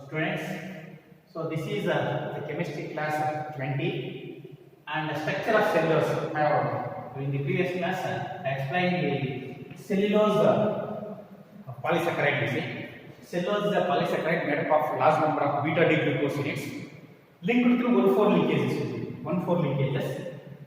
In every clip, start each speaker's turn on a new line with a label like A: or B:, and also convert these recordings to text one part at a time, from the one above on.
A: Students, so this is the chemistry class 20 and the structure of cellulose. In the previous class I explained the cellulose polysaccharide. You see, cellulose is a polysaccharide made up of large number of beta D-glucosidates linked through 1,4 linkages. 1,4 linkages.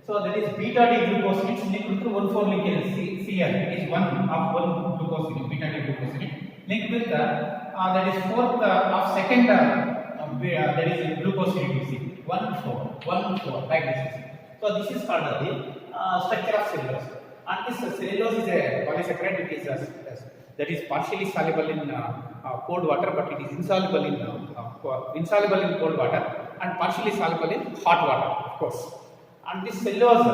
A: So that is beta D-glucosidates linked through 1,4 linkages. See here, it is one of one glucosidate, beta D-glucosidate linked with that is fourth of second that is glucosidate. You see, 1,4 like this. So this is called the structure of cellulose. And this cellulose is a polysaccharide. It is that is partially soluble in cold water, but it is insoluble in cold water and partially soluble in hot water, of course. And this cellulose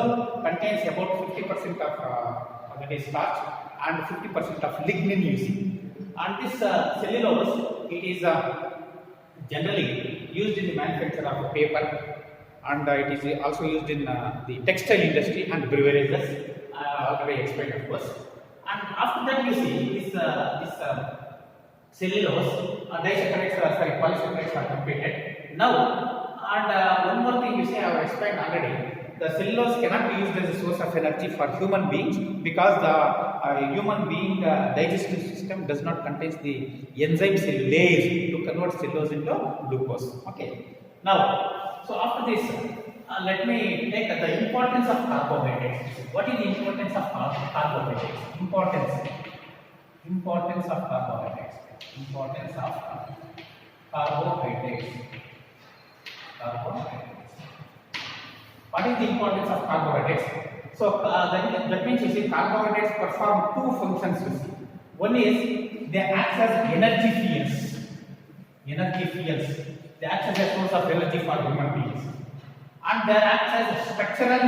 A: contains about 50% of that is starch and 50% of lignin, you see. And this cellulose, it is generally used in the manufacture of paper, and it is also used in the textile industry and beverages. I already explained, of course. And after that, you see this cellulose disaccharides, polysaccharides are completed. Now, and one more thing, you see, I have explained already. The cellulose cannot be used as a source of energy for human beings because the human being digestive system does not contain the enzyme cellulase to convert cellulose into glucose. Okay. Now, so after this, let me take the importance of carbohydrates. What is the importance of carbohydrates? Importance of carbohydrates. Importance of carbohydrates. What is the importance of carbohydrates? So that means, you see, carbohydrates perform two functions. You see, one is they act as energy fuels. They act as a source of energy for human beings, and they act as structural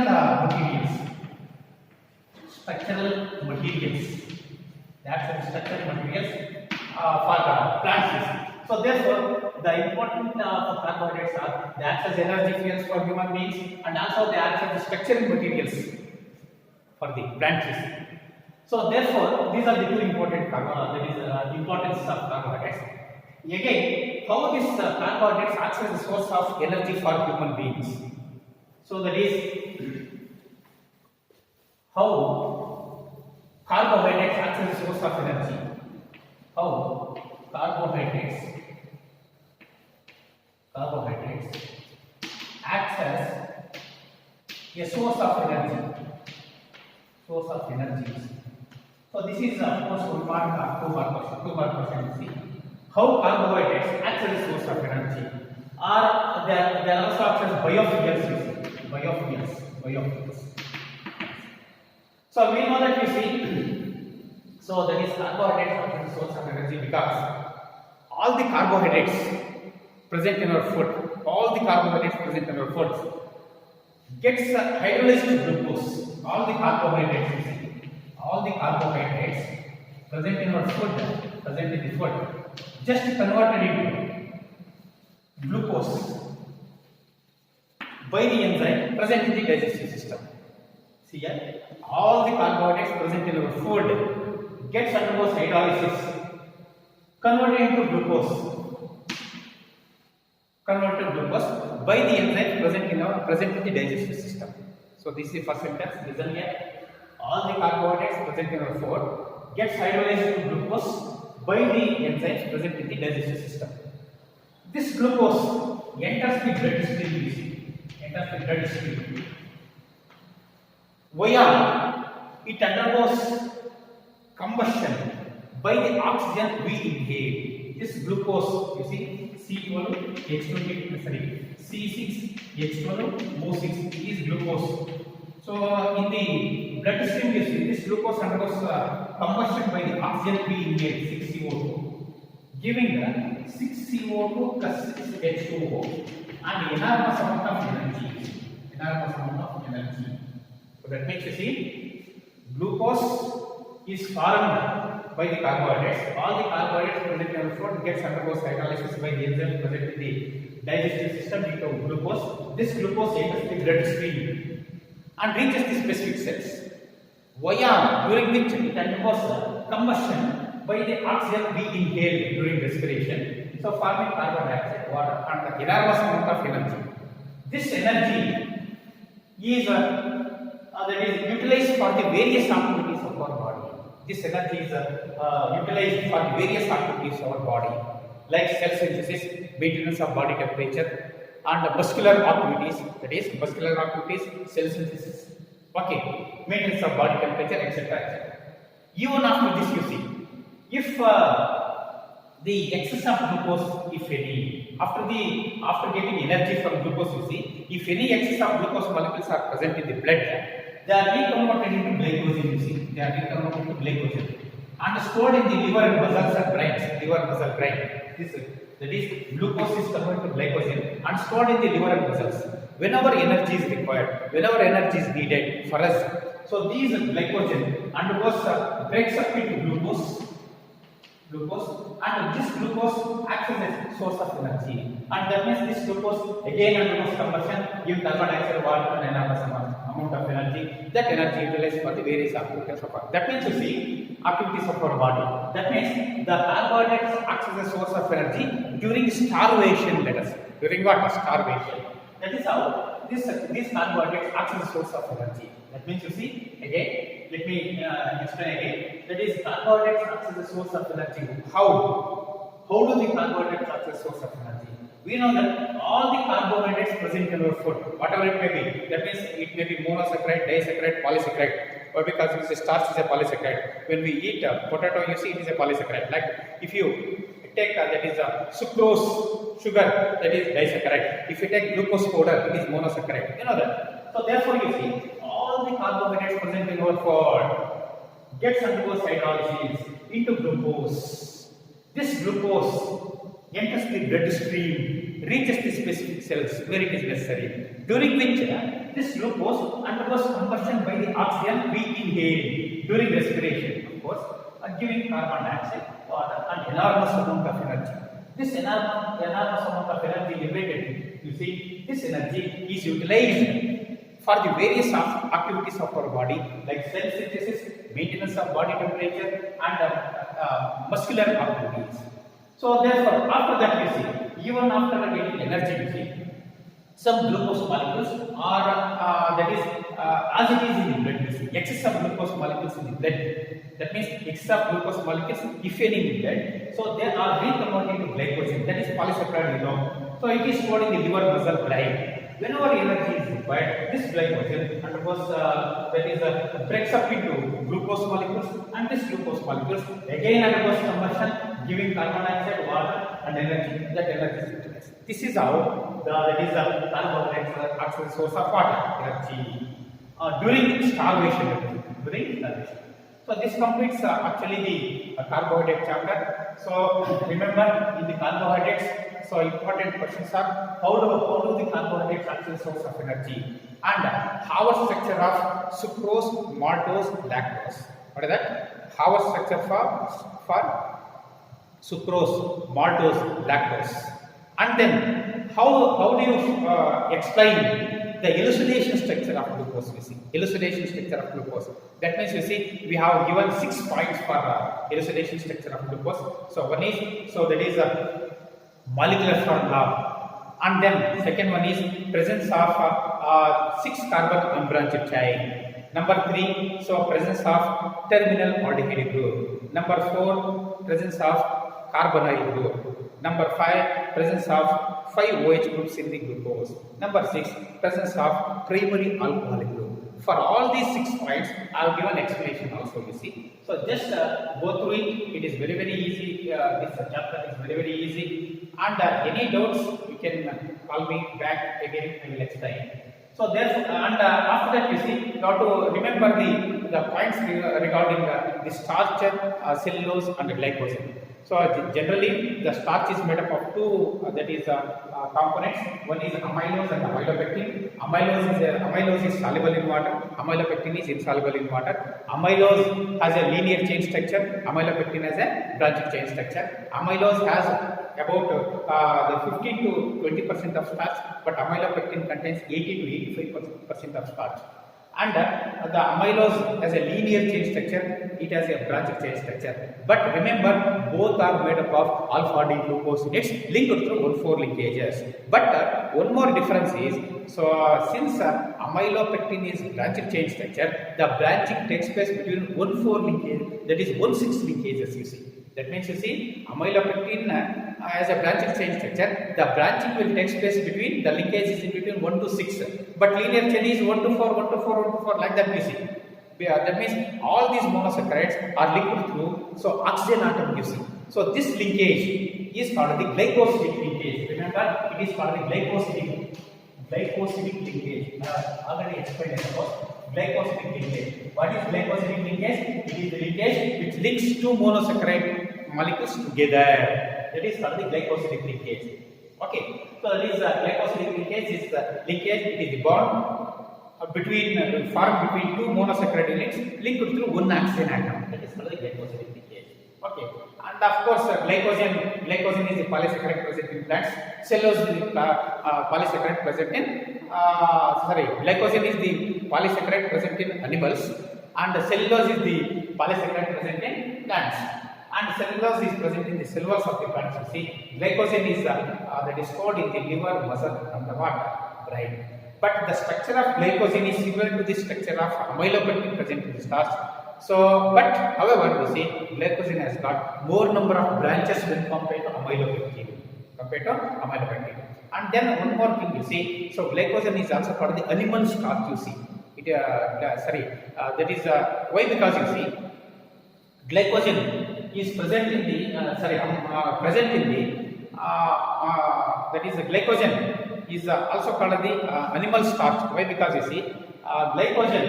A: materials. They act as structural materials for plants. So therefore, the important of carbohydrates are they act as energy fuels for human beings, and also they act as structural materials for the plants. So therefore, these are the two important the importance of carbohydrates. Again, how this carbohydrates acts as a source of energy for human beings. So that is how carbohydrates acts as a source of energy. How carbohydrates acts as a source of energy. So this is of course 1 mark, 2 mark question. You see how carbohydrates act as a source of energy, or they are also act as biofuels. So we know that, you see, so that is carbohydrates act as a source of energy because all the carbohydrates present in our food, gets hydrolyzed to glucose. All the carbohydrates present in our food, just converted into glucose by the enzyme present in the digestive system. See here, all the carbohydrates present in our food gets undergoes hydrolysis, converted into glucose by the enzyme present in the digestive system. So this is the first sentence. Listen here. All the carbohydrates present in our food gets hydrolyzed to glucose by the enzymes present in the digestive system. This glucose enters the bloodstream. Via it undergoes combustion by the oxygen we inhale. This glucose, you see, C6H12O6 is glucose. So in the bloodstream, you see, this glucose undergoes combustion by the oxygen we inhale, 6CO2, giving 6CO2 plus 6H2O and enormous amount of energy. So that makes, you see, glucose is formed by the carbohydrates. All the carbohydrates present in our food gets undergoes hydrolysis by the enzyme present in the digestive system into glucose. This glucose enters the bloodstream and reaches the specific cells, during which it undergoes combustion by the oxygen we inhale during respiration, so forming carbon dioxide, water, and the enormous amount of energy. This energy is that is utilized for the various activities of our body. This energy is utilized for the various activities of our body, like cell synthesis, maintenance of body temperature, and muscular activities. That is muscular activities, cell synthesis. Okay, maintenance of body temperature, etc., etc. Even after this, you see, if the excess of glucose, if any, after getting energy from glucose, you see, if any excess of glucose molecules are present in the blood, they are reconverted into glycogen. You see, they are reconverted into glycogen and stored in the liver and muscles and brains. Liver, muscle, brain. That is, glucose is converted to glycogen and stored in the liver and muscles. Whenever energy is required, whenever energy is needed for us, so these glycogen undergoes breaks up into glucose, and this glucose acts as a source of energy, and that means this glucose again undergoes conversion, give carbon dioxide, water, and enormous amount of energy. That energy utilized for the various activities of our. That means you see, activities of our body. That means the carbohydrates acts as a source of energy during starvation. Let us during what? Starvation. That is how these carbohydrates act as a source of energy. That means you see, again, let me explain again. That is, carbohydrates act as a source of energy. How? How do the carbohydrates act as a source of energy? We know that all the carbohydrates present in our food, whatever it may be, that means it may be monosaccharide, disaccharide, polysaccharide, or because it is starch is a polysaccharide. When we eat potato, you see it is a polysaccharide. Like if you take that is sucrose, sugar, that is disaccharide. If you take glucose powder, it is monosaccharide. You know that. So therefore, you see, all the carbohydrates present in our food gets undergoes hydrolysis into glucose. This glucose enters the bloodstream, reaches the specific cells where it is necessary, during which this glucose undergoes conversion by the oxygen we inhale during respiration, of course, giving carbon dioxide, water, and enormous amount of energy. This enormous amount of energy liberated, you see, this energy is utilized for the various activities of our body, like cell synthesis, maintenance of body temperature, and muscular activities. So therefore, after that, you see, even after getting energy, you see, some glucose molecules are that is as it is in the blood, you see, excess of glucose molecules in the blood. That means excess of glucose molecules, if any, in the blood, so they are reconverted into glycogen. That is polysaccharide, you know. So it is stored in the liver, muscle, brain. Whenever energy is required, this glycogen undergoes breaks up into glucose molecules, and this glucose molecules again undergoes conversion, giving carbon dioxide, water, and energy. That energy is utilized. This is how the carbohydrates acts as a source of water energy during starvation. So this completes actually the carbohydrate chapter. So remember, in the carbohydrates, so important questions are how do the carbohydrates act as a source of energy, and how structure of sucrose, maltose, lactose. What is that? How structure for sucrose, maltose, lactose, and then how do you explain the elucidation structure of glucose? You see, elucidation structure of glucose. That means, you see, we have given 6 points for elucidation structure of glucose. So one is, so that is a molecular formula, and then second one is presence of 6 carbon unbranched chain. Number 3, so presence of terminal aldehyde group. Number 4, presence of carbonyl group. Number 5, presence of 5 OH groups in the glucose. Number 6, presence of primary alcoholic group. For all these 6 points, I will give an explanation also, you see. So just go through it. It is very easy. This chapter is very easy. And any doubts, you can call me back again. I will explain. So therefore, and after that, you see, you have to remember the points regarding the starch, cellulose, and glycogen. So generally, the starch is made up of 2 that is components. One is amylose and amylopectin. Amylose is soluble in water. Amylopectin is insoluble in water. Amylose has a linear chain structure. Amylopectin has a branched chain structure. Amylose has about the 15 to 20% of starch, but amylopectin contains 80 to 85% of starch. And the amylose has a linear chain structure, it has a branched chain structure. But remember, both are made up of alpha D glucosidates linked through 1,4 linkages. But one more difference is, so since amylopectin is branched chain structure, the branching takes place between 1,4 linkage, that is 1,6 linkages, you see. That means, you see, amylopectin has a branched chain structure. The branching will take place between the linkages in between 1 to 6, but linear chain is 1 to 4, 1 to 4, 1 to 4, like that, you see. That means all these monosaccharides are linked through so oxygen atom, you see. So this linkage is called the glycosidic linkage. Remember, it is called the glycosidic linkage. Already explained about glycosidic linkage. What is glycosidic linkage? It is the linkage which links two monosaccharide molecules together. That is called the glycosidic linkage. Okay. So that is glycosidic linkage is the linkage. It is the bond formed between two monosaccharide units linked through one oxygen atom. That is called the glycosidic linkage. Okay. And of course, glycogen is the polysaccharide present in plants. Cellulose is the polysaccharide present in glycogen is the polysaccharide present in animals, and cellulose is the polysaccharide present in plants. And cellulose is present in the cell walls of the plants. You see, glycogen is that is stored in the liver, muscle, and the water, right? But the structure of glycogen is similar to the structure of amylopectin present in the starch. So, but however, you see, glycogen has got more number of branches when compared to amylopectin. And then one more thing, you see, so glycogen is also called the animal starch. You see, that is why, because you see, glycogen is present in the that is glycogen is also called the animal starch. Why? Because you see, glycogen,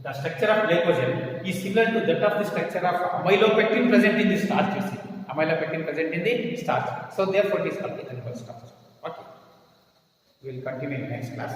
A: the structure of glycogen is similar to that of the structure of amylopectin present in the starch. You see, amylopectin present in the starch. So therefore, it is called the animal starch. Okay, we will continue in next class.